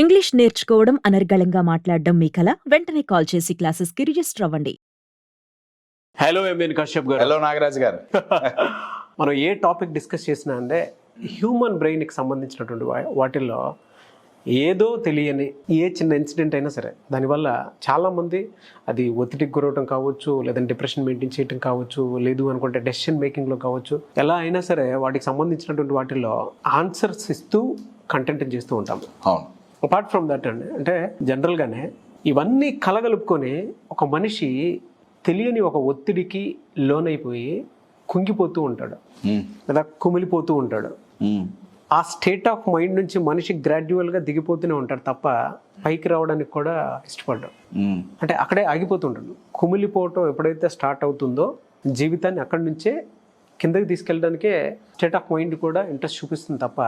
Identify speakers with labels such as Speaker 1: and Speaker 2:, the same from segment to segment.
Speaker 1: English నేర్చుకోవడం, అనర్గళంగా మాట్లాడడం మీ కల? వెంటనే కాల్ చేసి క్లాసెస్‌కి రిజిస్టర్ అవ్వండి.
Speaker 2: హలో ఎంఎన్ కశ్యప్ గారు.
Speaker 3: హలో నాగరాజ్ గారు.
Speaker 2: మనం ఏ టాపిక్ డిస్కస్ చేసినా అంటే హ్యూమన్ బ్రెయిన్కి సంబంధించినటువంటి వాటిల్లో ఏదో తెలియని ఏ చిన్న ఇన్సిడెంట్ అయినా సరే దానివల్ల చాలామంది అది ఒత్తిడికి గురవటం కావచ్చు, లేదంటే డిప్రెషన్ మెయింటైన్ చేయటం కావచ్చు, లేదు అనుకుంటే డెసిషన్ మేకింగ్లో కావచ్చు, ఎలా అయినా సరే వాటికి సంబంధించినటువంటి వాటిల్లో ఆన్సర్స్ ఇస్తూ కంటెంట్ చేస్తూ ఉంటాము.
Speaker 3: అవును.
Speaker 2: అపార్ట్ ఫ్రమ్ దట్ అండి, అంటే జనరల్గానే ఇవన్నీ కలగలుపుకొని ఒక మనిషి తెలియని ఒక ఒత్తిడికి లోనైపోయి కుంగిపోతూ ఉంటాడు, లేదా కుమిలిపోతూ ఉంటాడు. ఆ స్టేట్ ఆఫ్ మైండ్ నుంచి మనిషి గ్రాడ్యువల్గా దిగిపోతూనే ఉంటాడు తప్ప పైకి రావడానికి కూడా ఇష్టపడ్డాడు. అంటే అక్కడే ఆగిపోతుంటాడు. కుమిలిపోవటం ఎప్పుడైతే స్టార్ట్ అవుతుందో జీవితాన్ని అక్కడి నుంచే కిందకి తీసుకెళ్ళడానికే స్టేట్ ఆఫ్ మైండ్ కూడా ఇంట్రెస్ట్ చూపిస్తుంది తప్ప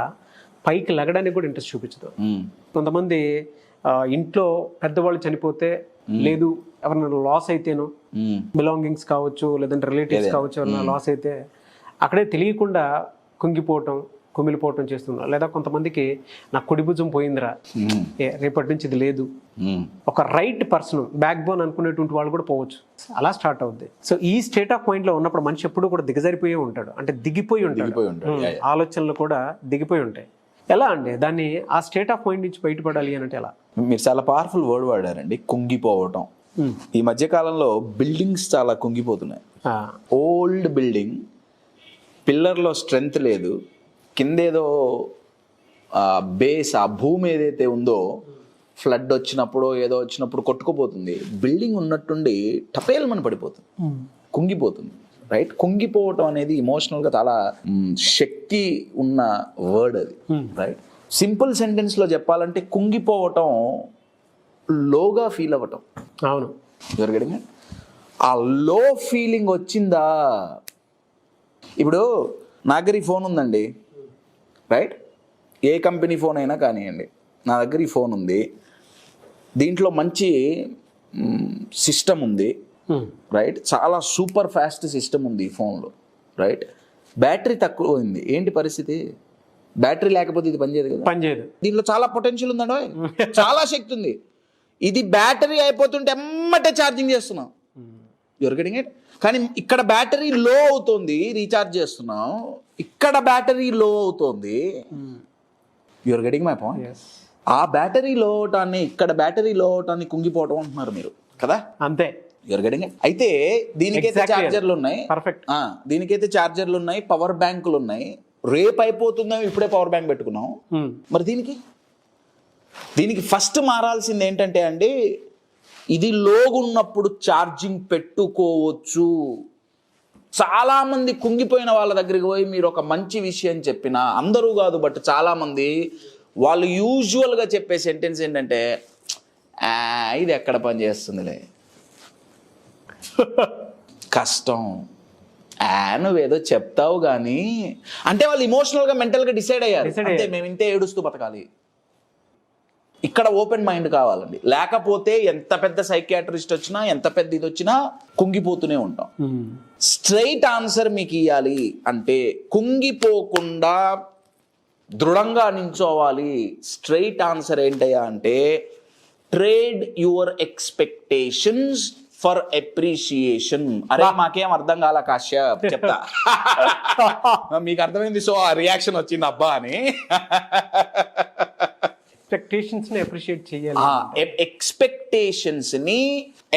Speaker 2: పైకి లగడానికి కూడా ఇంట్రెస్ట్ చూపించదు. కొంతమంది ఇంట్లో పెద్దవాళ్ళు చనిపోతే, లేదు ఎవరైనా లాస్ అయితేనో, బిలాంగింగ్స్ కావచ్చు, లేదంటే రిలేటివ్స్ కావచ్చు, ఎవరైనా లాస్ అయితే అక్కడే తెలియకుండా కుంగిపోవటం, కుమిలిపోవటం చేస్తున్నారు. లేదా కొంతమందికి నా కుడి భుజం పోయిందిరా, రేపటి నుంచి ఇది లేదు, ఒక రైట్ పర్సన్ బ్యాక్ బోన్ అనుకునేటువంటి వాళ్ళు కూడా పోవచ్చు. అలా స్టార్ట్ అవుద్ది. సో ఈ స్టేట్ ఆఫ్ మైండ్ లో ఉన్నప్పుడు మనిషి ఎప్పుడు కూడా దిగజారిపోయే ఉంటాడు, అంటే దిగిపోయి ఉంటాడు. ఆలోచనలు కూడా దిగిపోయి ఉంటాయి. ఎలా అండి దాన్ని ఆ స్టేట్ ఆఫ్ మైండ్ నుంచి బయటపడాలి అని అంటే ఎలా?
Speaker 3: మీరు చాలా పవర్ఫుల్ వర్డ్ వాడారండి, కుంగిపోవటం. ఈ మధ్య కాలంలో బిల్డింగ్స్ చాలా కుంగిపోతున్నాయి. ఓల్డ్ బిల్డింగ్, పిల్లర్లో స్ట్రెంగ్త్ లేదు, కిందేదో బేస్, ఆ భూమి ఏదైతే ఉందో ఫ్లడ్ వచ్చినప్పుడు ఏదో వచ్చినప్పుడు కొట్టుకుపోతుంది. బిల్డింగ్ ఉన్నట్టుండి టపేల్మని పడిపోతుంది, కుంగిపోతుంది. రైట్? కుంగిపోవటం అనేది ఇమోషనల్గా చాలా శక్తి ఉన్న వర్డ్ అది. రైట్? సింపుల్ సెంటెన్స్లో చెప్పాలంటే కుంగిపోవటం లోగా ఫీల్ అవ్వటం.
Speaker 2: అవును.
Speaker 3: జరగడం ఆ లో ఫీలింగ్ వచ్చిందా? ఇప్పుడు నా దగ్గర ఈ ఫోన్ ఉందండి, రైట్? ఏ కంపెనీ ఫోన్ అయినా కానివ్వండి, నా దగ్గర ఈ ఫోన్ ఉంది, దీంట్లో మంచి సిస్టమ్ ఉంది, రైట్? చాలా సూపర్ ఫాస్ట్ సిస్టమ్ ఉంది ఈ ఫోన్లో, రైట్? బ్యాటరీ తక్కువ ఉంది. ఏంటి పరిస్థితి? బ్యాటరీ లేకపోతే ఇది పనిచేయదు కదా,
Speaker 2: పనిచేయదు.
Speaker 3: దీంట్లో చాలా పొటెన్షియల్ ఉందండి, చాలా శక్తి ఉంది. ఇది బ్యాటరీ అయిపోతుంటే ఎమ్మటే ఛార్జింగ్ చేస్తున్నాం, యూఆర్ గెటింగ్ ఇట్. కానీ ఇక్కడ బ్యాటరీ లో అవుతుంది, రీఛార్జ్ చేస్తున్నాం, ఇక్కడ బ్యాటరీ లో అవుతుంది, యూఆర్ గెటింగ్ మై పాయింట్. ఆ బ్యాటరీ లో అవటాన్ని, ఇక్కడ బ్యాటరీ లో అవటాన్ని కుంగిపోవటం అంటున్నారు మీరు కదా,
Speaker 2: అంతే.
Speaker 3: అయితే దీనికైతే ఛార్జర్లు ఉన్నాయి,
Speaker 2: పర్ఫెక్ట్.
Speaker 3: దీనికైతే ఛార్జర్లు ఉన్నాయి, పవర్ బ్యాంకులు ఉన్నాయి. రేపు అయిపోతుందో ఇప్పుడే పవర్ బ్యాంక్ పెట్టుకున్నాం. మరి దీనికి ఫస్ట్ మారాల్సింది ఏంటంటే అండి, ఇది లోగున్నప్పుడు ఛార్జింగ్ పెట్టుకోవచ్చు. చాలామంది కుంగిపోయిన వాళ్ళ దగ్గరికి పోయి మీరు ఒక మంచి విషయం చెప్పినా, అందరూ కాదు బట్ చాలామంది, వాళ్ళు యూజువల్గా చెప్పే సెంటెన్స్ ఏంటంటే, ఇది ఎక్కడ పని చేస్తుందిలే, కష్టం, నువ్వేదో చెప్తావు కానీ, అంటే వాళ్ళు ఇమోషనల్గా మెంటల్గా డిసైడ్ అయ్యారు, అంటే మేము ఇంతే ఏడుస్తూ బతకాలి. ఇక్కడ ఓపెన్ మైండ్ కావాలండి, లేకపోతే ఎంత పెద్ద సైకియాట్రిస్ట్ వచ్చినా, ఎంత పెద్ద ఇది వచ్చినా కుంగిపోతూనే ఉంటాం. స్ట్రైట్ ఆన్సర్ మీకు ఇవ్వాలి అంటే, కుంగిపోకుండా దృఢంగా నించోవాలి. స్ట్రైట్ ఆన్సర్ ఏంటయ్యా అంటే, trade your expectations for appreciation. అరే మాకేం అర్థం కాల కాశ్యప్, చెప్తా. మీకు అర్థమైంది, సో ఆ రియాక్షన్ వచ్చింది అబ్బా అని.
Speaker 2: ఎక్స్పెక్టేషన్స్ ని అప్రిషియేట్ చేయాలి.
Speaker 3: ఎక్స్పెక్టేషన్స్ ని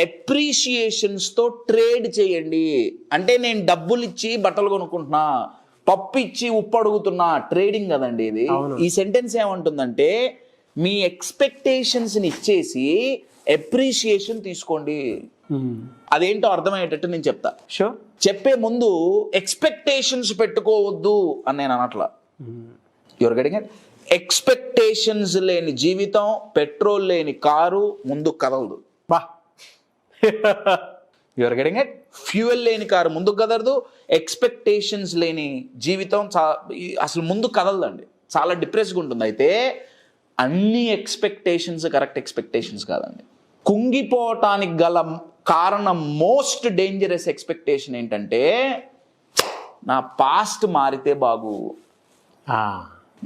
Speaker 3: అప్రిషియేషన్స్ తో ట్రేడ్ చేయండి. అంటే నేను డబ్బులు ఇచ్చి బట్టలు కొనుక్కుంటున్నా, పప్పు ఇచ్చి ఉప్పు అడుగుతున్నా, ట్రేడింగ్ కదండి ఇది. ఈ సెంటెన్స్ ఏమంటుందంటే, మీ ఎక్స్పెక్టేషన్స్ ని ఇచ్చేసి అప్రిషియేషన్ తీసుకోండి. అదేంటో అర్థమయ్యేటట్టు నేను చెప్తా.
Speaker 2: షూర్.
Speaker 3: చెప్పే ముందు ఎక్స్పెక్టేషన్స్ పెట్టుకోవద్దు అని నేను అనట్లా, యువర్ గెటింగ్ ఇట్. ఎక్స్పెక్టేషన్స్ లేని జీవితం, పెట్రోల్ లేని కారు ముందు కదలదు. Your getting it. ఫ్యూయల్ లేని కారు ముందుకు కదలదు, ఎక్స్పెక్టేషన్స్ లేని జీవితం అసలు ముందు కదలదండి, చాలా డిప్రెస్గా ఉంటుంది. అయితే అన్ని ఎక్స్పెక్టేషన్స్ కరెక్ట్ ఎక్స్పెక్టేషన్స్ కాదండి. కుంగిపోవటానికి గల కారణం, మోస్ట్ డేంజరస్ ఎక్స్పెక్టేషన్ ఏంటంటే, నా పాస్ట్ మారితే బాగు,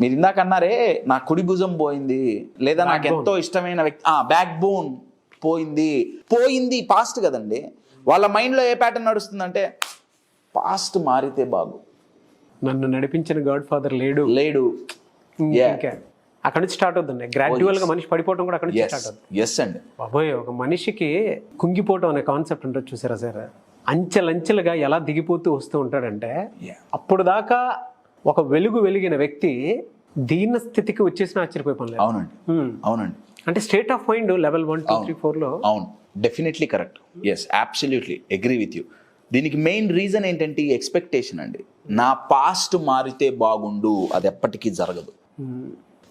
Speaker 3: మీరు ఇందాక అన్నారే నా కుడి భుజం పోయింది, లేదా నాకు ఎంతో ఇష్టమైన వ్యక్తి బ్యాక్ బోన్ పోయింది పాస్ట్ కదండి. వాళ్ళ మైండ్లో ఏ ప్యాటర్న్ నడుస్తుందంటే పాస్ట్ మారితే బాగు,
Speaker 2: నన్ను నడిపించిన గాడ్ ఫాదర్ లేడు.
Speaker 3: Yeah.
Speaker 2: అక్కడ నుంచి స్టార్ట్ అవుతుంది. గ్రాడ్యువల్ గా మనిషి పడిపోవడం కూడా అక్కడ నుంచి స్టార్ట్ అవుతుంది.
Speaker 3: ఎస్ అండి.
Speaker 2: బాబోయ్, ఒక మనిషికి కుంగిపోవటం అనే కాన్సెప్ట్ ఉంటుంది చూసారా సార్, అంచెలంచెలుగా ఎలా దిగిపోతూ వస్తూ ఉంటాడంటే, అప్పుడు దాకా ఒక వెలిగిన వ్యక్తి దీన స్థితికి వచ్చేసిన ఆశ్చర్యపోయే పని లేదు.
Speaker 3: అవునండి.
Speaker 2: అంటే స్టేట్ ఆఫ్ మైండ్ లెవెల్ 1, 2, 3, 4 లో.
Speaker 3: అవును, definitely correct. Yes, absolutely agree with you. దీనికి మెయిన్ రీజన్ ఏంటంటే ఈ ఎక్స్పెక్టేషన్ అండి. నా పాస్ట్ మారితే బాగుండు, అది ఎప్పటికీ జరగదు.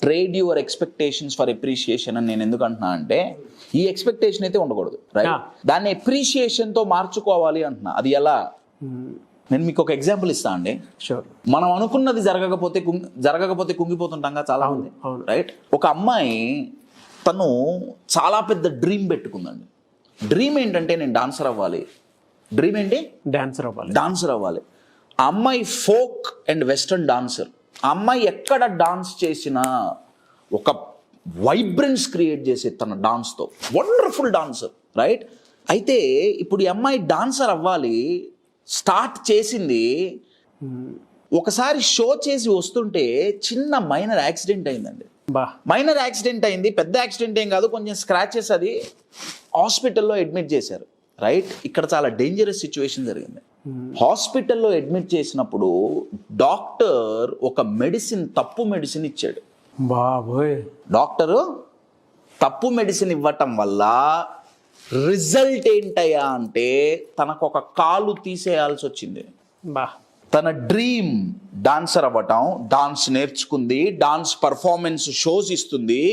Speaker 3: Trade your expectations for appreciation అని నేను ఎందుకు అంటున్నా అంటే, ఈ ఎక్స్పెక్టేషన్ అయితే ఉండకూడదు, రైట్? దాన్ని ఎప్రిషియేషన్ తో మార్చుకోవాలి అంటున్నా. అది ఎలా? నేను మీకు ఒక ఎగ్జాంపుల్ ఇస్తా అండి.
Speaker 2: షూర్.
Speaker 3: మనం అనుకున్నది జరగకపోతే కుంగిపోతుంటాంగా చాలా మంది, రైట్? ఒక అమ్మాయి తను చాలా పెద్ద డ్రీమ్ పెట్టుకుందండి. డ్రీమ్ ఏంటంటే నేను డాన్సర్ అవ్వాలి. డ్రీమ్ ఏంటి? డాన్సర్ అవ్వాలి. ఆ అమ్మాయి ఫోక్ అండ్ వెస్టర్న్ డాన్సర్. ఆ అమ్మాయి ఎక్కడ డాన్స్ చేసినా ఒక వైబ్రెన్స్ క్రియేట్ చేసే తన డాన్స్తో, వండర్ఫుల్ డాన్సర్, రైట్? అయితే ఇప్పుడు ఈ అమ్మాయి డాన్సర్ అవ్వాలి స్టార్ట్ చేసింది. ఒకసారి షో చేసి వస్తుంటే చిన్న మైనర్ యాక్సిడెంట్ అయిందండి. మైనర్ యాక్సిడెంట్ అయింది, పెద్ద యాక్సిడెంట్ ఏం కాదు, కొంచెం స్క్రాచెస్. అది హాస్పిటల్లో అడ్మిట్ చేశారు, రైట్? ఇక్కడ చాలా డేంజరస్ సిచ్యువేషన్ జరిగింది. హాస్పిటల్లో అడ్మిట్ చేసినప్పుడు డాక్టర్ ఒక తప్పు మెడిసిన్ ఇచ్చాడు.
Speaker 2: బాబోయ్,
Speaker 3: డాక్టరు తప్పు మెడిసిన్ ఇవ్వటం వల్ల రిజల్ట్ ఏంటయ్యా అంటే తనకు ఒక కాలు తీసేయాల్సి వచ్చింది. తన డ్రీమ్ డాన్సర్ అవ్వటం, డాన్స్ నేర్చుకుంది, డాన్స్ పర్ఫార్మెన్స్ షోస్ ఇస్తుంది.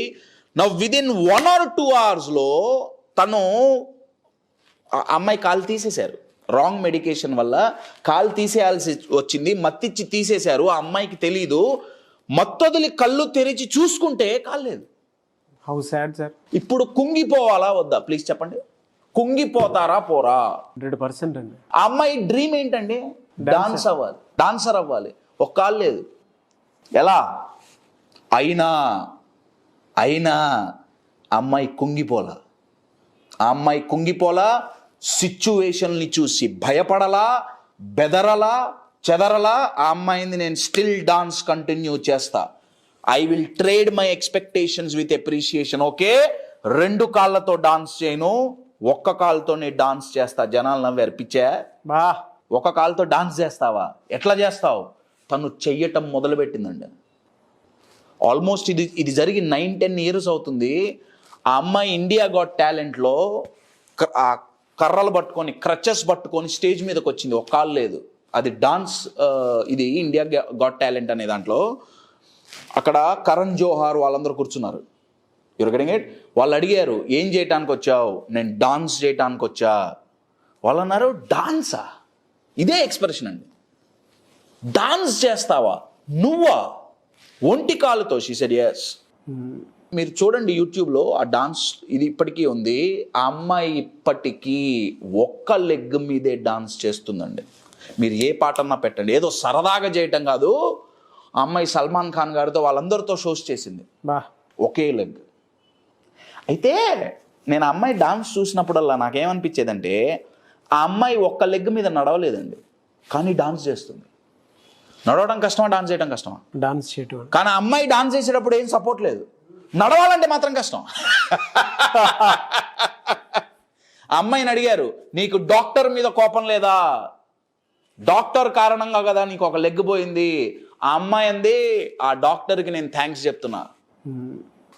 Speaker 3: నౌ విదిన్ 1 or 2 hours తను అమ్మాయి కాలు తీసేశారు. రాంగ్ మెడికేషన్ వల్ల కాలు తీసేయాల్సి వచ్చింది, మత్తిచ్చి తీసేశారు. ఆ అమ్మాయికి తెలీదు. మత్తొదిలి కళ్ళు తెరిచి చూసుకుంటే కాలు లేదు.
Speaker 2: How sad sir.
Speaker 3: ఇప్పుడు కుంగిపోవాలా వద్దా? ప్లీజ్ చెప్పండి, కుంగిపోతారా పోరా?
Speaker 2: 100% అండి.
Speaker 3: ఆ అమ్మాయి డ్రీమ్ ఏంటండి? డాన్సర్ అవ్వాలి. ఒక కాలు లేదు. ఎలా? అయినా అమ్మాయి కుంగిపోలా. సిచ్యువేషన్ని చూసి భయపడలా, బెదరలా, చెదరలా. ఆ అమ్మాయిని నేను స్టిల్ డాన్స్ కంటిన్యూ చేస్తా. I will trade my expectations with appreciation. Okay, 2 కాళ్ళతో డాన్స్ చేయను, 1 కాలుతోనే డాన్స్ చేస్తా. జనాలు నవ్వారు, పిచ్చా, 1 కాలుతో డాన్స్ చేస్తావా? ఎట్లా చేస్తావు? తను చెయ్యటం మొదలుపెట్టిందండి. ఆల్మోస్ట్ ఇది జరిగి 9-10 years అవుతుంది. ఆ అమ్మాయి ఇండియా గాట్ టాలెంట్లో ఆ కర్రలు పట్టుకొని, క్రచెస్ పట్టుకొని స్టేజ్ మీదకి వచ్చింది. 1 కాలు లేదు. అది డాన్స్, ఇది ఇండియా గాట్ టాలెంట్ అనే దాంట్లో. అక్కడ కరణ్ జోహార్ వాళ్ళందరూ కూర్చున్నారు. You're getting it? వాళ్ళు అడిగారు, ఏం చేయటానికి వచ్చావు? నేను డాన్స్ చేయటానికి వచ్చా. వాళ్ళు అన్నారు, డాన్సా? ఇదే ఎక్స్ప్రెషన్ అండి. డాన్స్ చేస్తావా నువ్వా? ఒంటి కాలుతో. She said yes. మీరు చూడండి యూట్యూబ్లో ఆ డాన్స్, ఇది ఇప్పటికీ ఉంది. ఆ అమ్మాయి ఇప్పటికీ 1 లెగ్ మీదే డాన్స్ చేస్తుందండి. మీరు ఏ పాటన్నా పెట్టండి, ఏదో సరదాగా చేయటం కాదు. ఆ అమ్మాయి సల్మాన్ ఖాన్ గారితో వాళ్ళందరితో షోస్ చేసింది, ఒకే లెగ్. అయితే నేను ఆ అమ్మాయి డాన్స్ చూసినప్పుడల్లా నాకేమనిపించేదంటే, ఆ అమ్మాయి 1 లెగ్ మీద నడవలేదండి, కానీ డాన్స్ చేస్తుంది. నడవడం కష్టమా, డాన్స్ చేయడం కష్టమా?
Speaker 2: డాన్స్ చేయడం.
Speaker 3: కానీ ఆ అమ్మాయి డాన్స్ చేసేటప్పుడు ఏం సపోర్ట్ లేదు. నడవాలంటే మాత్రం కష్టం. ఆ అమ్మాయిని అడిగారు, నీకు డాక్టర్ మీద కోపం లేదా? డాక్టర్ కారణంగా కదా నీకు 1 లెగ్ పోయింది. ఆ అమ్మాయి అంది, ఆ డాక్టర్కి నేను థ్యాంక్స్ చెప్తున్నా.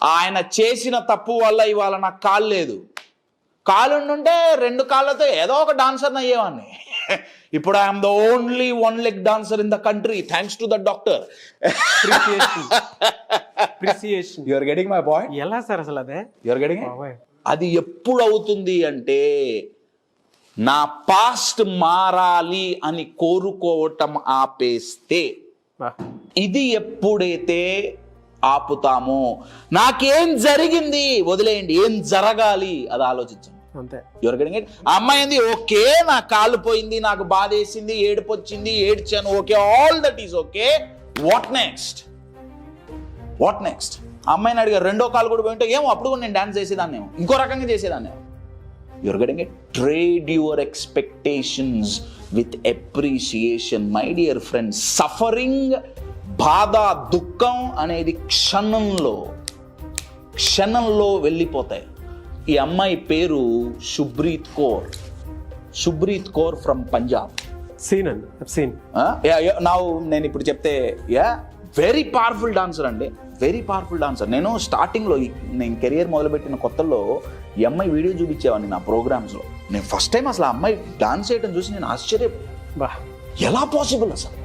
Speaker 3: ఆయన చేసిన తప్పు వల్ల ఇవాళ నాకు కాలు లేదు. కాలు ఉండుంటే 2 కాళ్ళతో ఏదో ఒక డాన్సర్ని అయ్యేవాడిని. ఇప్పుడు I'm the only 1 leg dancer in the country thanks to the doctor. You are getting my point?
Speaker 2: ఎలా సార్ అసలు అదే?
Speaker 3: You are getting? అది ఎప్పుడు అవుతుంది అంటే, నా పాస్ట్ మారాలి అని కోరుకోవటం ఆపేస్తే. ఇది ఎప్పుడైతే ఆపుతామో, నాకేం జరిగింది వదిలేయండి, ఏం జరగాలి అది ఆలోచించండి.
Speaker 2: అంతే.
Speaker 3: Your getting it? ఆ అమ్మాయి ఏంది, ఓకే నా కాలు పోయింది, నాకు బాధేసింది, ఏడుపు వచ్చింది, ఏడ్చాను, okay, all that is okay. What next? What next? అమ్మాయిని అడిగారు, రెండో కాల్ కూడా పోయింటే ఏమో అప్పుడు కూడా నేను డాన్స్ చేసేదాన్ని, ఇంకో రకంగా చేసేదాన్ని. You are getting it. Trade your expectations with appreciation. My dear friends, suffering, బాధ, దుఃఖం అనేది క్షణంలో వెళ్ళిపోతాయి. ఈ అమ్మాయి పేరు శుభ్రీత్ కౌర్ ఫ్రమ్ పంజాబ్. నేను ఇప్పుడు చెప్తే వెరీ పవర్ఫుల్ డాన్సర్ అండి, వెరీ పవర్ఫుల్ డాన్సర్. నేను స్టార్టింగ్లో నేను కెరియర్ మొదలుపెట్టిన కొత్తలో ఈ అమ్మాయి వీడియో చూపించేవాడిని నా ప్రోగ్రామ్స్లో. నేను ఫస్ట్ టైం అసలు ఆ అమ్మాయి డాన్స్ చేయడం చూసి నేను ఎలా పాసిబుల్ అసలు.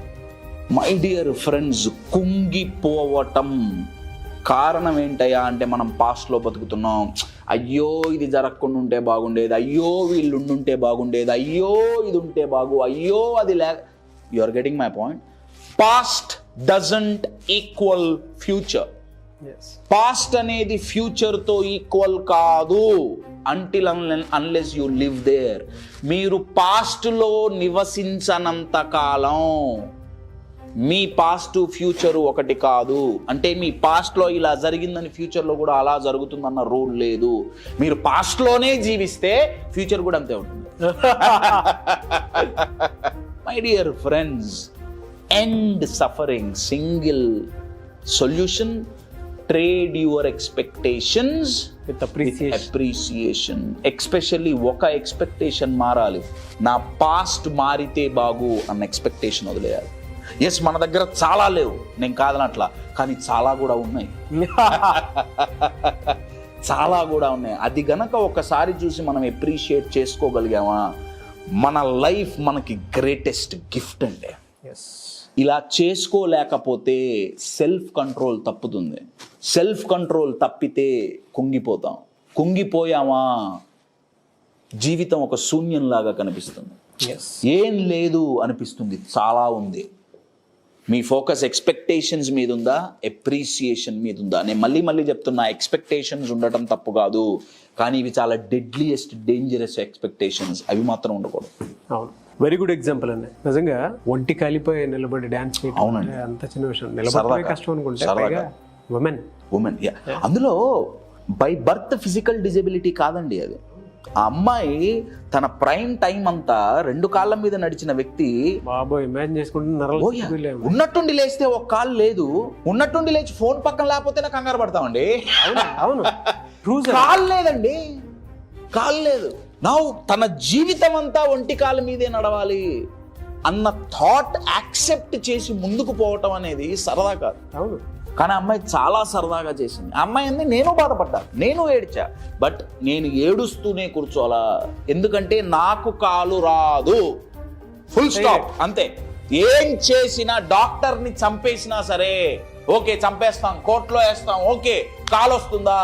Speaker 3: మై డియర్ ఫ్రెండ్స్, కుంగిపోవటం కారణం ఏంటయ్యా అంటే మనం పాస్ట్లో బతుకుతున్నాం. అయ్యో ఇది జరగకుండా ఉంటే బాగుండేది, అయ్యో వీళ్ళు ఉండుంటే బాగుండేది, అయ్యో ఇది ఉంటే అయ్యో అది you are getting my point. Past doesn't equal future. Past అనేది ఫ్యూచర్తో ఈక్వల్ కాదు until unless you live there. మీరు పాస్ట్లో నివసించనంత కాలం మీ పాస్ట్ ఫ్యూచర్ ఒకటి కాదు. అంటే మీ పాస్ట్లో ఇలా జరిగిందని ఫ్యూచర్లో కూడా అలా జరుగుతుందన్న రూల్ లేదు. మీరు పాస్ట్లోనే జీవిస్తే ఫ్యూచర్ కూడా అంతే ఉంటుంది. My dear friends, end suffering. Single solution, trade your expectations
Speaker 2: with
Speaker 3: appreciation. Especially ఒక ఎక్స్పెక్టేషన్ మారాలి. నా పాస్ట్ మారితే బాగు అన్న ఎక్స్పెక్టేషన్ వదిలేయాలి. ఎస్, మన దగ్గర చాలా లేవు, నేను కాదనట్లా, కానీ చాలా కూడా ఉన్నాయి. చాలా కూడా ఉన్నాయి. అది గనక ఒకసారి చూసి మనం అప్రిషియేట్ చేసుకోగలిగామా, మన లైఫ్ మనకి గ్రేటెస్ట్ గిఫ్ట్ అంటే. ఇలా చేసుకోలేకపోతే సెల్ఫ్ కంట్రోల్ తప్పుతుంది. సెల్ఫ్ కంట్రోల్ తప్పితే కుంగిపోతాం. కుంగిపోయామా జీవితం ఒక శూన్యంలాగా కనిపిస్తుంది. ఏం లేదు అనిపిస్తుంది. చాలా ఉంది. మీ ఫోకస్ ఎక్స్పెక్టేషన్స్ మీద ఉందా, అప్రిసియేషన్ మీద ఉందా? నేను మళ్ళీ చెప్తున్నా, ఎక్స్పెక్టేషన్స్ ఉండటం తప్పు కాదు, కానీ ఇవి చాలా డెడ్లీయెస్ట్ డేంజరస్ ఎక్స్పెక్టేషన్స్. అవి మాత్రం ఉండకూడదు.
Speaker 2: అవును, వెరీ గుడ్ ఎగ్జాంపుల్ అండి. నిజంగా ఒంటి కాలిపోయి నిలబడి డాన్స్ చేయడం
Speaker 3: అవునండి,
Speaker 2: అంత చిన్న విషయం. నిలబడమే కష్టం అనుకుంటే ఉమెన్.
Speaker 3: అందులో బై బర్త్ ఫిజికల్ డిజబిలిటీ కాదండి అది. ఆ అమ్మాయి తన ప్రైమ్ టైం అంతా 2 కాళ్ళ మీద నడిచిన వ్యక్తి.
Speaker 2: ఇమాజిన్ చేసుకుంటే
Speaker 3: ఉన్నట్టుండి లేస్తే ఒక కాలు లేదు, ఉన్నట్టుండి లేచి ఫోన్ పక్కన లేకపోతే కంగారు పడతామండి.
Speaker 2: అవును,
Speaker 3: కాలు లేదండి, కాలు లేదు. తన జీవితం అంతా ఒంటి కాలు మీదే నడవాలి అన్న థాట్ యాక్సెప్ట్ చేసి ముందుకు పోవటం అనేది సరదా కాదు.
Speaker 2: అవును,
Speaker 3: కానీ అమ్మాయి చాలా సరదాగా చేసింది. అమ్మాయి అంది, నేను బాధపడ్డా, నేను ఏడ్చా, బట్ నేను ఏడుస్తూనే కూర్చోవాలా, ఎందుకంటే నాకు కాలు రాదు, ఫుల్ స్టాప్, అంతే. ఏం చేసినా, డాక్టర్ని చంపేసినా సరే ఓకే, చంపేస్తాం, కోర్టులో వేస్తాం, ఓకే, కాలు వస్తుందా,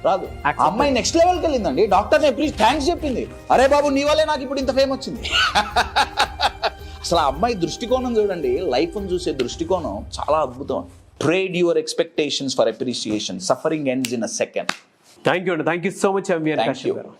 Speaker 3: రాదు. అమ్మాయి నెక్స్ట్ లెవెల్కి వెళ్ళిందండి. డాక్టర్ని ఎప్పుడు థ్యాంక్స్ చెప్పింది, అరే బాబు నీ వల్లే నాకు ఇప్పుడు ఇంత ఫేమ్ వచ్చింది. అసలు ఆ అమ్మాయి దృష్టికోణం చూడండి, లైఫ్ని చూసే దృష్టికోణం చాలా అద్భుతం. Trade your expectations for appreciation. Suffering ends in a second.
Speaker 2: Thank you so much, MVN
Speaker 3: Thank
Speaker 2: Kashyap
Speaker 3: you.
Speaker 2: garu.